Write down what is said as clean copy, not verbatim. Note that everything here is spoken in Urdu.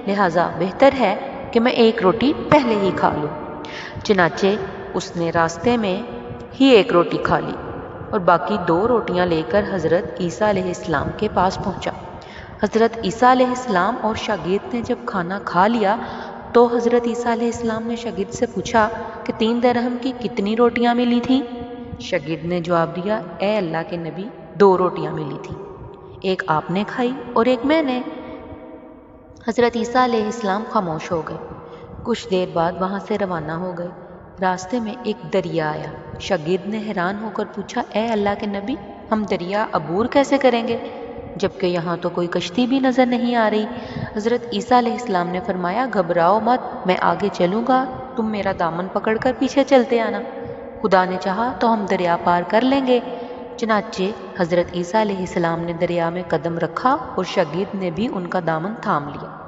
لہٰذا بہتر ہے کہ میں ایک روٹی پہلے ہی کھا لوں۔ چنانچہ اس نے راستے میں ہی ایک روٹی کھا لی اور باقی 2 روٹیاں لے کر حضرت عیسیٰ علیہ السلام کے پاس پہنچا۔ حضرت عیسیٰ علیہ السلام اور شاگرد نے جب کھانا کھا لیا تو حضرت عیسیٰ علیہ السلام نے شاگرد سے پوچھا کہ 3 درہم کی کتنی روٹیاں ملی تھیں؟ شاگرد نے جواب دیا، اے اللہ کے نبی، 2 روٹیاں ملی تھیں، ایک آپ نے کھائی اور ایک میں نے۔ حضرت عیسیٰ علیہ السلام خاموش ہو گئے، کچھ دیر بعد وہاں سے روانہ ہو گئے۔ راستے میں ایک دریا آیا۔ شاگرد نے حیران ہو کر پوچھا، اے اللہ کے نبی، ہم دریا عبور کیسے کریں گے جبکہ یہاں تو کوئی کشتی بھی نظر نہیں آ رہی؟ حضرت عیسیٰ علیہ السلام نے فرمایا، گھبراؤ مت، میں آگے چلوں گا، تم میرا دامن پکڑ کر پیچھے چلتے آنا، خدا نے چاہا تو ہم دریا پار کر لیں گے۔ چنانچہ حضرت عیسیٰ علیہ السلام نے دریا میں قدم رکھا اور شاگرد نے بھی ان کا دامن تھام لیا۔